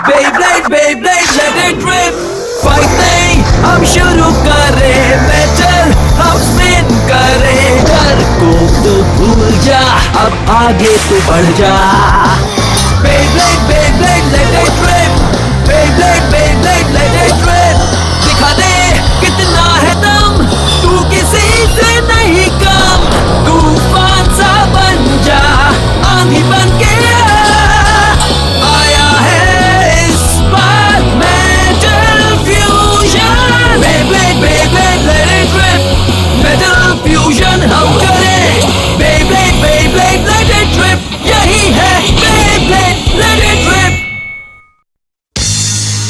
Beyblade, Beyblade, let it rip. Fighting हम शुरू करें, बैटल हम स्पिन करें। डर को तो भूल जा, अब आगे तो बढ़ जा। Beyblade, Beyblade, let it rip. Beyblade, Beyblade, let it rip. दिखा दे कितना है दम, तू किसी से नहीं कम। तूफान सा बन जा, आंधी बन के आया है इस बार metal fusion. Beyblade, Beyblade, let it rip. Metal fusion हम करें। Beyblade, Beyblade, let it rip. यही है Beyblade, let it rip.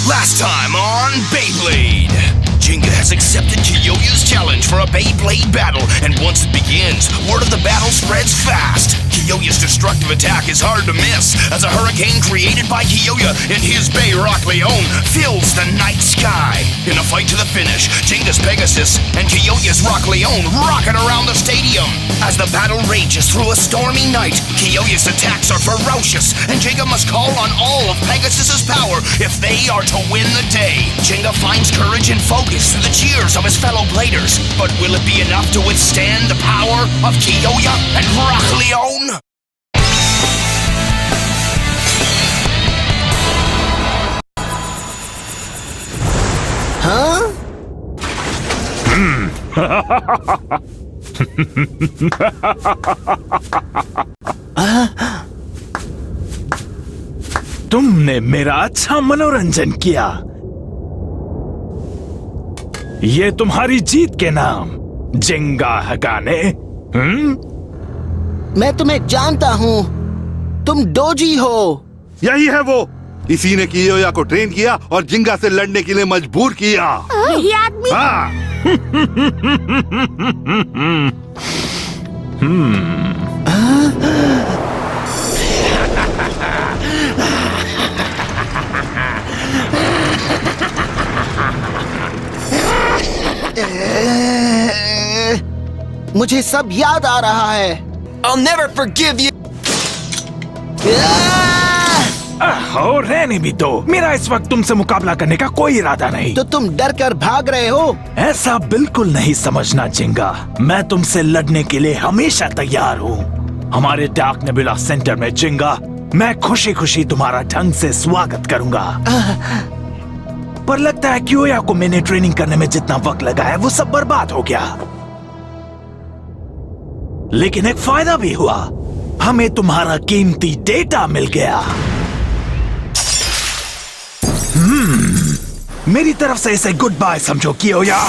Last time on Beyblade, Jenga has accepted Kyoya's challenge for a Beyblade battle, and once it begins, word of the battle spreads fast. Kyoya's destructive attack is hard to miss, as a hurricane created by Kyoya in his Bay Rock Leon fills the night sky. In a fight to the finish, Jenga's Pegasus and Kyoya's Rock Leon rocket around the stadium. As the battle rages through a stormy night, Kyoya's attacks are ferocious, and Jenga must call on all of Pegasus's power if they are to win the day. Jenga finds courage and focus through the cheers of his fellow Bladers, but will it be enough to withstand the power of Kyoya and Rock Leon? Huh? तुमने मेरा अच्छा मनोरंजन किया। ये तुम्हारी जीत के नाम Jenga हगाने। मैं तुम्हें जानता हूँ, तुम डोजी हो। यही है वो, इसी ने कियोया को ट्रेन किया और जिंगा से लड़ने के लिए मजबूर किया। यही आदमी। हाँ। मुझे सब याद आ रहा है। I'll never forgive you. और रहने भी दो, मेरा इस वक्त तुमसे मुकाबला करने का कोई इरादा नहीं। तो तुम डर कर भाग रहे हो? ऐसा बिल्कुल नहीं समझना जिंगा, मैं तुमसे लड़ने के लिए हमेशा तैयार हूँ। हमारे डार्क नेबुला सेंटर में जिंगा, मैं खुशी खुशी तुम्हारा ढंग से स्वागत करूंगा। पर लगता है कियोया को मैंने ट्रेनिंग करने में जितना वक्त लगाया वो सब बर्बाद हो गया। लेकिन एक फायदा भी हुआ, हमें तुम्हारा कीमती डेटा मिल गया। मेरी तरफ से इसे गुड बाय समझो कियोया।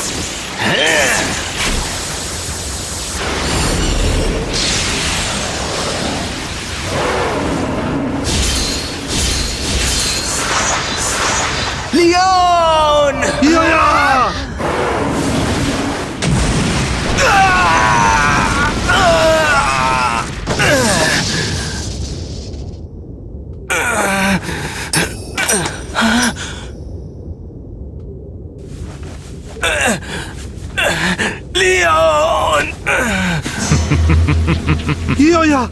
Leon! कियोया! Leon! कियोया!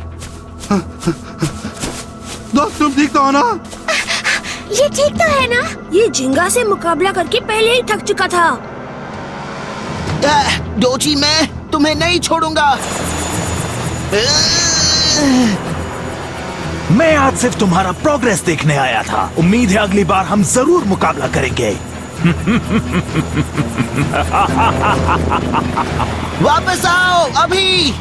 दोस्त तुम ठीक तो हो ना? ये ठीक तो है ना? ये जिंगा से मुकाबला करके पहले ही थक चुका था। डोजी, मैं तुम्हें नहीं छोड़ूंगा। मैं आज सिर्फ तुम्हारा प्रोग्रेस देखने आया था। उम्मीद है अगली बार हम जरूर मुकाबला करेंगे। वापस आओ अभी।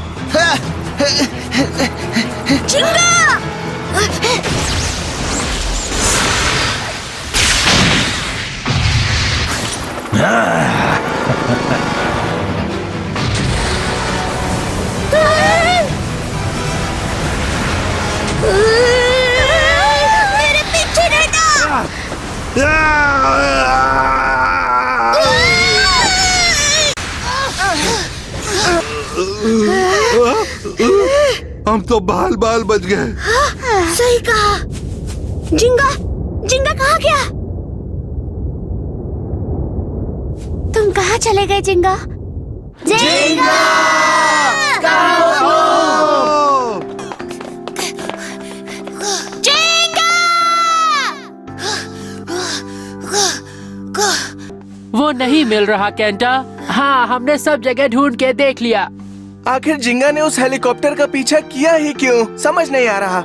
जिंगा! मेरे पीछे रहना। हम तो बाल बाल बच गए। सही कहा। जिंगा, जिंगा कहाँ गया? तुम कहाँ चले गए जिंगा? जिंगा! जिंगा! वो नहीं मिल रहा केंटा। हाँ, हमने सब जगह ढूंढ के देख लिया। आखिर जिंगा ने उस हेलीकॉप्टर का पीछा किया ही क्यों, समझ नहीं आ रहा।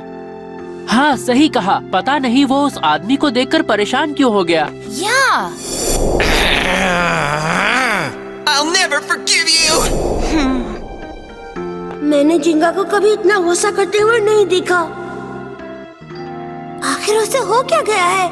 हाँ, सही कहा। पता नहीं वो उस आदमी को देखकर परेशान क्यों हो गया। I'll never forgive you. मैंने जिंगा को कभी इतना गुस्सा करते हुए नहीं देखा। आखिर उसे हो क्या गया है?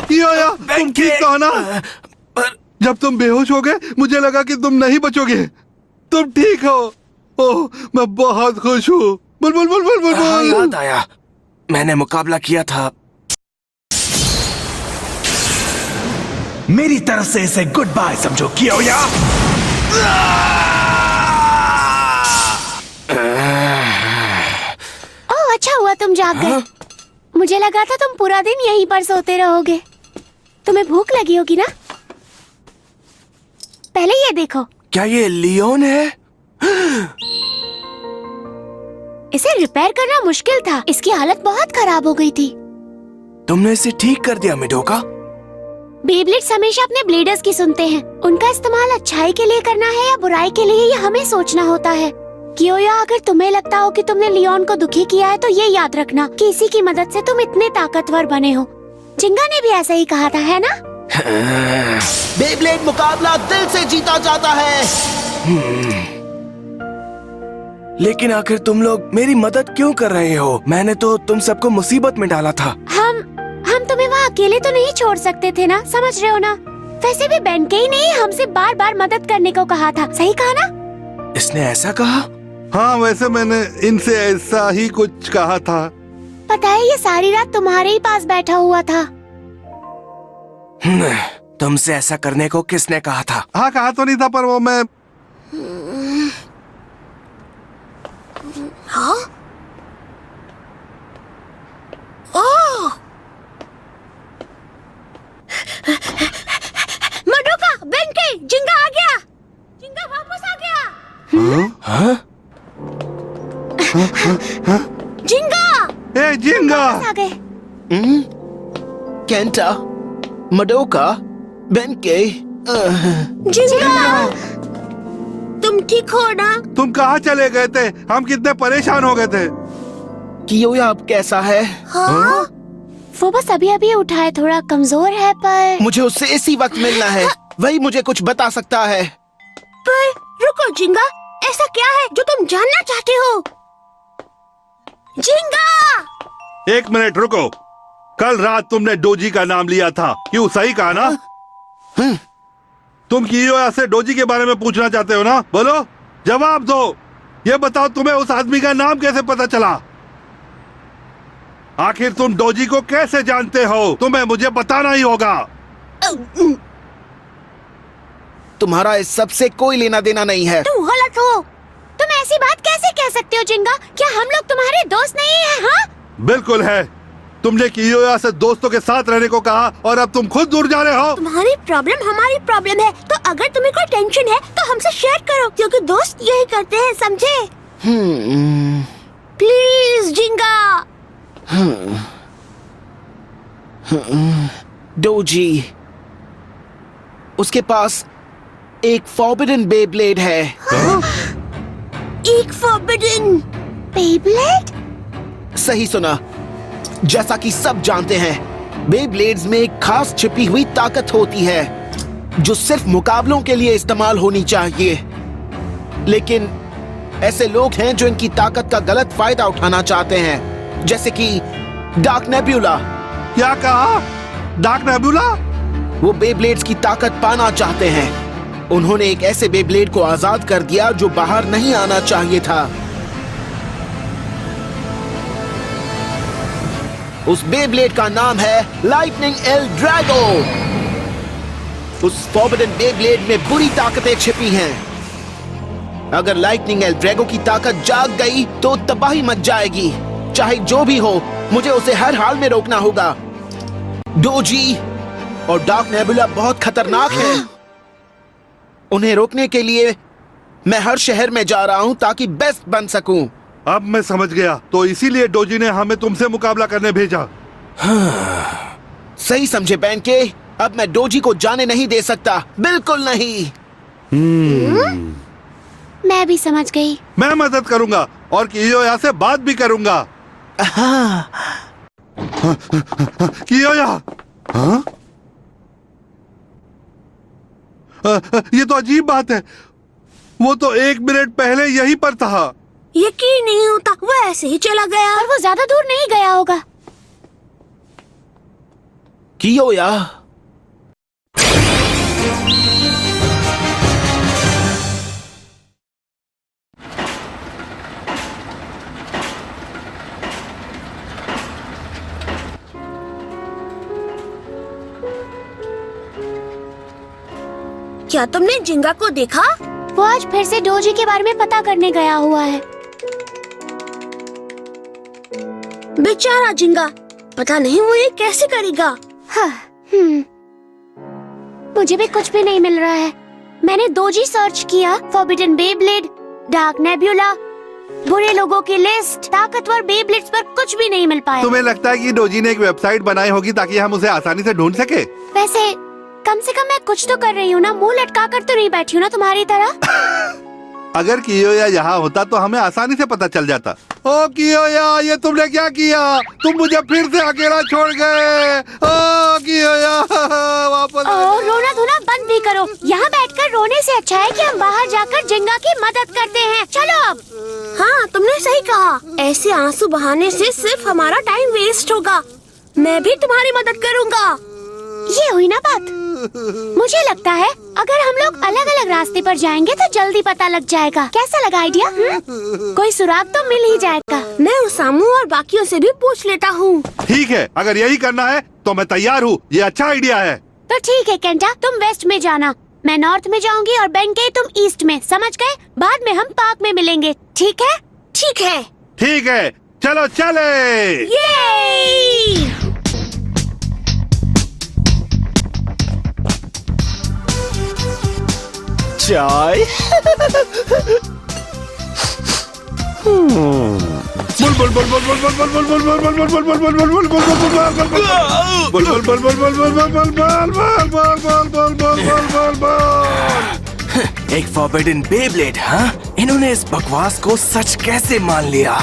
कियोया, तुम ठीक हो ना? जब तुम बेहोश हो गए मुझे लगा कि तुम नहीं बचोगे। तुम ठीक हो? ओह, मैं बहुत खुश हूँ। बोल बोल बोल बोल बोल हाँ, बोल। याद आया, मैंने मुकाबला किया था। मेरी तरफ से इसे गुड बाय समझो कियोया। ओह, अच्छा हुआ तुम जाग गए। मुझे लगा था तुम पूरा दिन यहीं पर सोते रहोगे। तुम्हें भूख लगी होगी ना? पहले ये देखो। क्या ये लियोन है? इसे रिपेयर करना मुश्किल था, इसकी हालत बहुत खराब हो गई थी। तुमने इसे ठीक कर दिया मिडोका? बेब्लेड्स हमेशा अपने ब्लेडर्स की सुनते हैं। उनका इस्तेमाल अच्छाई के लिए करना है या बुराई के लिए, ये हमें सोचना होता है। कियोया, अगर तुम्हें लगता हो कि तुमने लियोन को दुखी किया है तो ये याद रखना कि इसी की मदद से तुम इतने ताकतवर बने हो। जिंगा ने भी ऐसा ही कहा था, है ना? बेब्लेड मुकाबला दिल से जीता जाता है। लेकिन आखिर तुम लोग मेरी मदद क्यों कर रहे हो? मैंने तो तुम सबको मुसीबत में डाला था। हम तुम्हें वहाँ अकेले तो नहीं छोड़ सकते थे ना, समझ रहे हो ना? वैसे भी बेनकेई ने हमसे बार बार मदद करने को कहा था, सही कहा ना? इसने ऐसा कहा? हाँ, वैसे मैंने इनसे ऐसा ही कुछ कहा था। पता है, ये सारी रात तुम्हारे ही पास बैठा हुआ था। तुमसे ऐसा करने को किसने कहा था? हाँ, कहा तो नहीं था, पर वो मैं हाँ? ओह! मडोका, बेनकेई, जिंगा आ गया। जिंगा वापस आ गया। हाँ? जिंगा! ए जिंगा! आ गए। केंटा, मडोका, बेनकेई। जिंगा! तुम ठीक हो ना? तुम कहाँ चले गए थे? हम कितने परेशान हो गए थे। कियोया अब कैसा है? हाँ? वो बस अभी अभी उठा है, थोड़ा कमजोर है, पर मुझे उससे इसी वक्त मिलना है। वही मुझे कुछ बता सकता है। पर रुको जिंगा, ऐसा क्या है जो तुम जानना चाहते हो? जिंगा! एक मिनट रुको। कल रात तुमने डोजी का नाम लिया था, क्यों? सही कहा ना? तुम कियोया से डोजी के बारे में पूछना चाहते हो ना? बोलो, जवाब दो। ये बताओ, तुम्हें उस आदमी का नाम कैसे पता चला? आखिर तुम डोजी को कैसे जानते हो? तुम्हें मुझे बताना ही होगा। तुम्हारा इस सब से कोई लेना देना नहीं है। तुम गलत हो। तुम ऐसी बात कैसे कह सकते हो जिंगा? क्या हम लोग तुम्हारे दोस्त नहीं हैं? हाँ? बिल्कुल है। तुमने कियोया से दोस्तों के साथ रहने को कहा और अब तुम खुद दूर जा रहे हो। तुम्हारी प्रॉब्लम हमारी प्रॉब्लम है, तो अगर तुम्हें कोई टेंशन है तो हमसे शेयर करो, क्योंकि दोस्त यही करते हैं, समझे? प्लीज जिंगा। डोजी, उसके पास एक फॉरबिडन बेब्लेड है। एक फॉरबिडन बेब्लेड? सही सुना। जैसा कि सब जानते हैं, बेब्लेड्स में एक खास छिपी हुई ताकत होती है जो सिर्फ मुकाबलों के लिए इस्तेमाल होनी चाहिए। लेकिन ऐसे लोग हैं जो इनकी ताकत का गलत फायदा उठाना चाहते हैं, जैसे कि डार्क नेब्यूला। क्या कहा? Dark nebula? वो बेब्लेड्स की ताकत पाना चाहते हैं। उन्होंने एक ऐसे बेब्लेड को आजाद कर दिया जो बाहर नहीं आना चाहिए था। उस बेब्लेड का नाम है लाइटनिंग एल ड्रैगो। उस फॉरबिडन बेब्लेड में बुरी ताकतें छिपी हैं। अगर लाइटनिंग एल ड्रैगो की ताकत जाग गई तो तबाही मच जाएगी। चाहे जो भी हो, मुझे उसे हर हाल में रोकना होगा। डोजी और डार्क नेबुला बहुत खतरनाक हैं। उन्हें रोकने के लिए मैं हर शहर में जा रहा हूं ताकि बेस्ट बन सकूं। अब मैं समझ गया, तो इसीलिए डोजी ने हमें तुमसे मुकाबला करने भेजा। सही समझे बैंके। अब मैं डोजी को जाने नहीं दे सकता, बिल्कुल नहीं। मैं भी समझ गई। मैं मदद करूंगा और कियोया से बात भी करूंगा। कियोया, हाँ? ये तो अजीब बात है। वो तो 1 मिनट पहले यहीं पर था। यकीन नहीं होता, वो ऐसे ही चला गया। और वो ज्यादा दूर नहीं गया होगा। कियोया, क्या तुमने जिंगा को देखा? वो आज फिर से डोजी के बारे में पता करने गया हुआ है। बेचारा जिंगा, पता नहीं वो ये कैसे करेगा। हाँ, मुझे भी कुछ भी नहीं मिल रहा है। मैंने डोजी सर्च किया, फॉरबिडन बेब्लेड, डार्क नेबुला, बुरे लोगों की लिस्ट, ताकतवर बेब्लेड्स पर कुछ भी नहीं मिल पाया। तुम्हें लगता है कि डोजी ने एक वेबसाइट बनाई होगी ताकि हम उसे आसानी से ढूंढ सके? वैसे कम से कम मैं कुछ तो कर रही हूँ ना, मुंह लटका कर तो नहीं बैठी हूँ ना तुम्हारी तरह। अगर कियोया यहाँ होता तो हमें आसानी से पता चल जाता। ओ कियोया, ये तुमने क्या किया? तुम मुझे फिर से अकेला छोड़ गए। ओ कियोया, वापस आ जाओ। रोना धोना बंद भी करो। यहाँ बैठकर रोने से अच्छा है कि हम बाहर जाकर जिंगा की मदद करते हैं। चलो अब। हाँ, तुमने सही कहा। ऐसे आंसू बहाने से सिर्फ हमारा टाइम वेस्ट होगा। मैं भी तुम्हारी मदद करूँगा। ये हुई ना बात। मुझे लगता है अगर हम लोग अलग अलग रास्ते पर जाएंगे तो जल्दी पता लग जाएगा। कैसा लगा आइडिया? कोई सुराग तो मिल ही जाएगा। मैं उसामू और बाकियों से भी पूछ लेता हूँ। ठीक है, अगर यही करना है तो मैं तैयार हूँ। ये अच्छा आइडिया है। तो ठीक है केंटा, तुम वेस्ट में जाना, मैं नॉर्थ में जाऊंगी और बेंके तुम ईस्ट में। समझ गए? बाद में हम पार्क में मिलेंगे। ठीक है? ठीक है। ठीक है, चलो चले। ये चाय। एक फॉरबिडन बेब्लेड, हाँ? इन्होंने इस बकवास को सच कैसे मान लिया?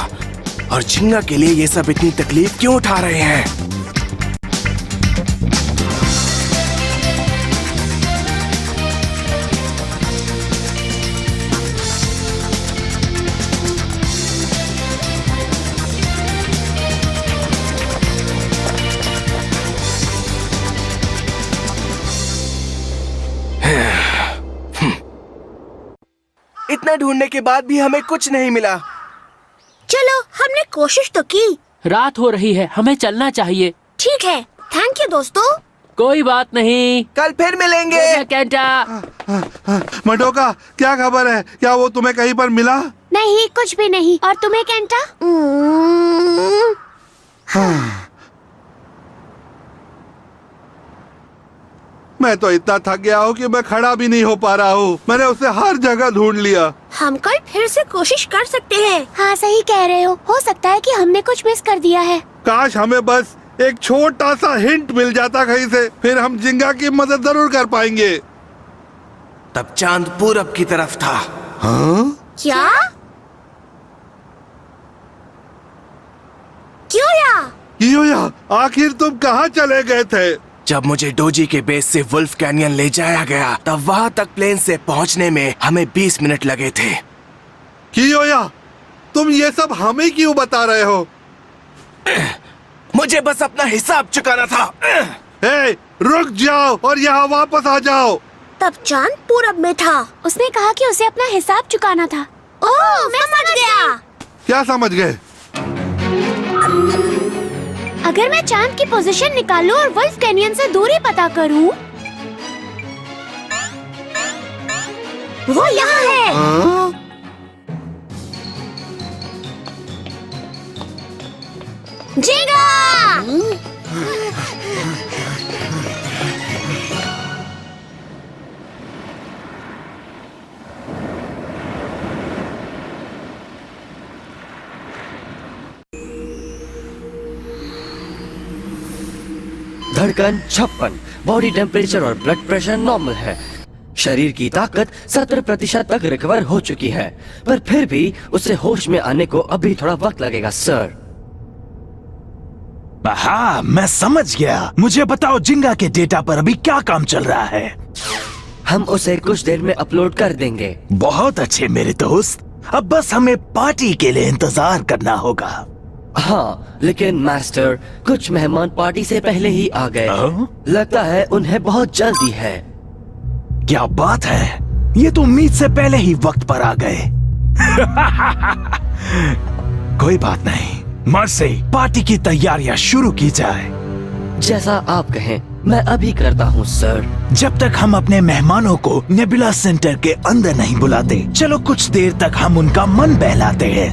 और जिंगा के लिए ये सब इतनी तकलीफ क्यों उठा रहे हैं? इतना ढूंढने के बाद भी हमें कुछ नहीं मिला। चलो, हमने कोशिश तो की। रात हो रही है, हमें चलना चाहिए। ठीक है, थैंक यू दोस्तों। कोई बात नहीं, कल फिर मिलेंगे। केंटा। मडोका, क्या खबर है? क्या वो तुम्हें कहीं पर मिला? नहीं, कुछ भी नहीं। और तुम्हें केंटा? मैं तो इतना थक गया हूँ कि मैं खड़ा भी नहीं हो पा रहा हूँ। मैंने उसे हर जगह ढूंढ लिया। हम कल फिर से कोशिश कर सकते हैं। हाँ, सही कह रहे हो सकता है कि हमने कुछ मिस कर दिया है। काश हमें बस एक छोटा सा हिंट मिल जाता कहीं से, फिर हम जिंगा की मदद जरूर कर पाएंगे। तब चांद पूरब की तरफ था। हाँ? क्या? कियोया, आखिर तुम कहाँ चले गए थे? जब मुझे डोजी के बेस से वुल्फ कैनियन ले जाया गया, तब वहाँ तक प्लेन से पहुँचने में हमें 20 मिनट लगे थे। कियोया, तुम ये सब हमें क्यों बता रहे हो? मुझे बस अपना हिसाब चुकाना था। ए, रुक जाओ और यहाँ वापस आ जाओ। तब चांद पूरब में था। उसने कहा कि उसे अपना हिसाब चुकाना था। ओह, मैं समझ गया। क्या समझ गए? अगर मैं चांद की पोजीशन निकालूं और वुल्फ कैनियन से दूरी पता करूं, वो यहाँ है। हाँ? जिंगा! धड़कन 56, बॉडी टेम्परेचर और ब्लड प्रेशर नॉर्मल है। शरीर की ताकत 70% तक रिकवर हो चुकी है, पर फिर भी उसे होश में आने को अभी थोड़ा वक्त लगेगा सर। हाँ, मैं समझ गया। मुझे बताओ जिंगा के डेटा पर अभी क्या काम चल रहा है? हम उसे कुछ देर में अपलोड कर देंगे। बहुत अच्छे मेरे दोस्त, अब बस हमें पार्टी के लिए इंतजार करना होगा। हाँ, लेकिन मास्टर, कुछ मेहमान पार्टी से पहले ही आ गए। हाँ? लगता है उन्हें बहुत जल्दी है। क्या बात है, ये तो उम्मीद से पहले ही वक्त पर आ गए। कोई बात नहीं, मर्सी, पार्टी की तैयारियां शुरू की जाए। जैसा आप कहें, मैं अभी करता हूँ सर। जब तक हम अपने मेहमानों को नेबुला सेंटर के अंदर नहीं बुलाते, चलो कुछ देर तक हम उनका मन बहलाते हैं।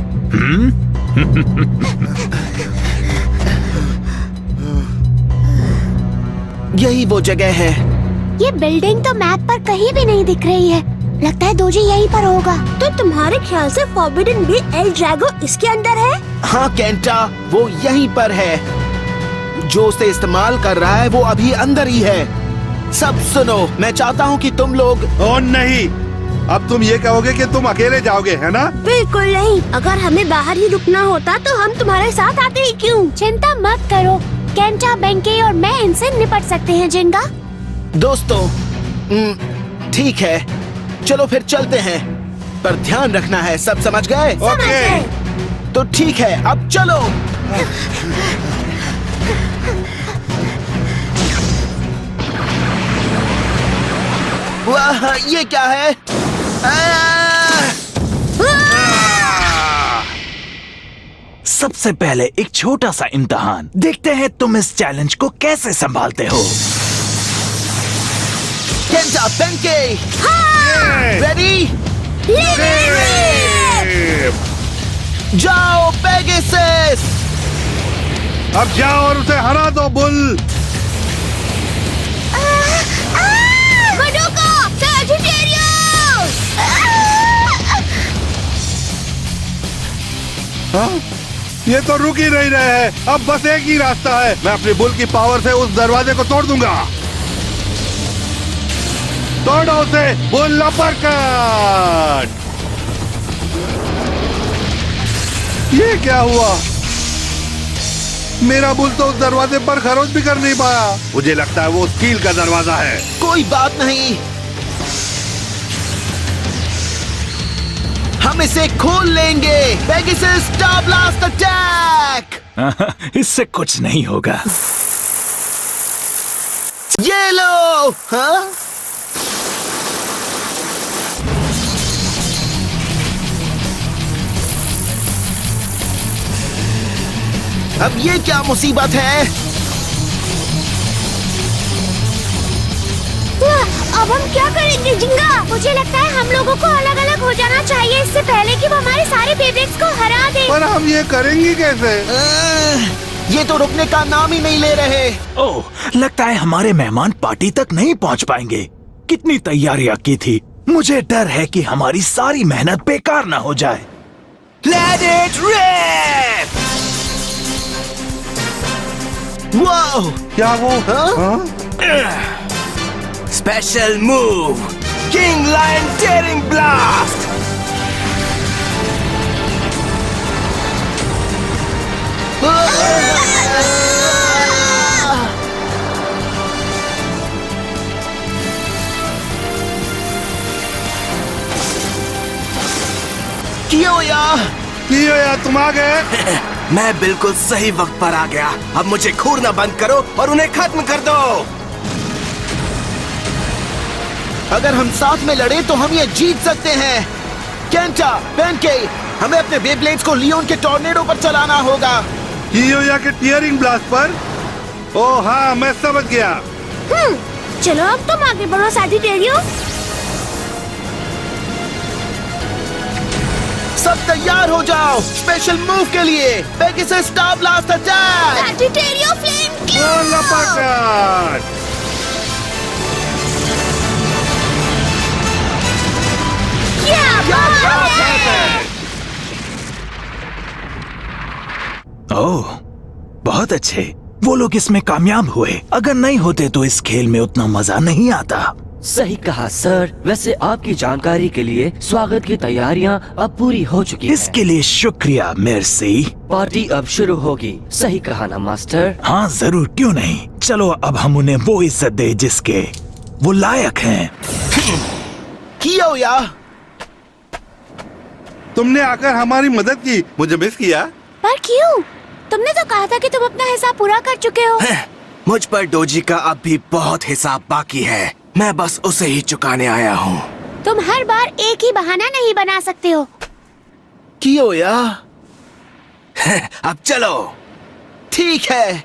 यही वो जगह है। ये बिल्डिंग तो मैप पर कहीं भी नहीं दिख रही है। लगता है दोजी यहीं पर होगा। तो तुम्हारे ख्याल से फॉरबिडन बी एल ड्रैगो इसके अंदर है? हाँ केंटा, वो यहीं पर है। जो उसे इस्तेमाल कर रहा है वो अभी अंदर ही है। सब सुनो, मैं चाहता हूँ कि तुम लोग। ओ नहीं, अब तुम ये कहोगे कि तुम अकेले जाओगे, है ना? बिल्कुल नहीं। अगर हमें बाहर ही रुकना होता तो हम तुम्हारे साथ आते ही क्यों? चिंता मत करो, केंटा, बेंके और मैं इनसे निपट सकते हैं। जिंगा दोस्तों, ठीक है, चलो फिर चलते हैं, पर ध्यान रखना है। सब समझ गए? ओके। तो ठीक है, अब चलो। वाह, ये क्या है? सबसे पहले एक छोटा सा इम्तिहान, देखते हैं तुम इस चैलेंज को कैसे संभालते हो। Kenta, Benkei, ready? जाओ पेगासस! अब जाओ और उसे हरा दो बुल। हाँ? ये तो रुक ही नहीं रहे हैं। अब बस एक ही रास्ता है, मैं अपनी बुल की पावर से उस दरवाजे को तोड़ दूंगा। तोड़ो उसे, बुल अपरकट! ये क्या हुआ? मेरा बुल तो उस दरवाजे पर खरोच भी कर नहीं पाया। मुझे लगता है वो स्टील का दरवाजा है। कोई बात नहीं, हम इसे खोल लेंगे। Pegasus star blast attack! इससे कुछ नहीं होगा। ये लो। हाँ? अब ये क्या मुसीबत है? अब हम क्या करेंगे जिंगा? मुझे लगता है हम लोगों को अलग अलग हो जाना चाहिए इससे पहले कि वो हमारे सारे बेब्लेड्स को हरा दे। पर हम ये करेंगे कैसे? ये तो रुकने का नाम ही नहीं ले रहे। ओह, लगता है हमारे मेहमान पार्टी तक नहीं पहुंच पाएंगे। कितनी तैयारियां की थी, मुझे डर है कि हमारी सारी मेहनत बेकार ना हो जाए। Let it rip! वाह! क्या वो? हाँ? Special move, king lion tearing blast. Kyoya, तुम आ गए? मैं बिल्कुल सही वक्त पर आ गया। अब मुझे घूरना बंद करो और उन्हें खत्म कर दो। अगर हम साथ में लड़े तो हम ये जीत सकते हैं। केंटा, बेंके, हमें अपने बेब्लेड्स को लियोन के टॉर्नेडो पर चलाना होगा। कियोया के टीयरिंग ब्लास्ट पर? ओह हाँ, मैं समझ गया। चलो अब तुम आगे बढ़ो सैजिटेरियो। सब तैयार हो जाओ स्पेशल मूव के लिए। Pegasus star blast attack. Sagittario flame ओ लपकड़। ओह, बहुत अच्छे। वो लोग इसमें कामयाब हुए। अगर नहीं होते तो इस खेल में उतना मजा नहीं आता। सही कहा सर। वैसे आपकी जानकारी के लिए स्वागत की तैयारियां अब पूरी हो चुकी हैं। इसके लिए शुक्रिया मेर्सी। पार्टी अब शुरू होगी। सही कहा ना मास्टर? हाँ जरूर, क्यों नहीं। चलो अब हम उन्हें वो इज्जत दे जिसके वो लायक हैं। कियोया, तुमने आकर हमारी मदद की, मुझे मिस किया। पर क्यों? तुमने तो कहा था कि तुम अपना हिसाब पूरा कर चुके हो। मुझ पर डोजी का अब भी बहुत हिसाब बाकी है। मैं बस उसे ही चुकाने आया हूँ। तुम हर बार एक ही बहाना नहीं बना सकते हो। कियोया, अब चलो। ठीक है।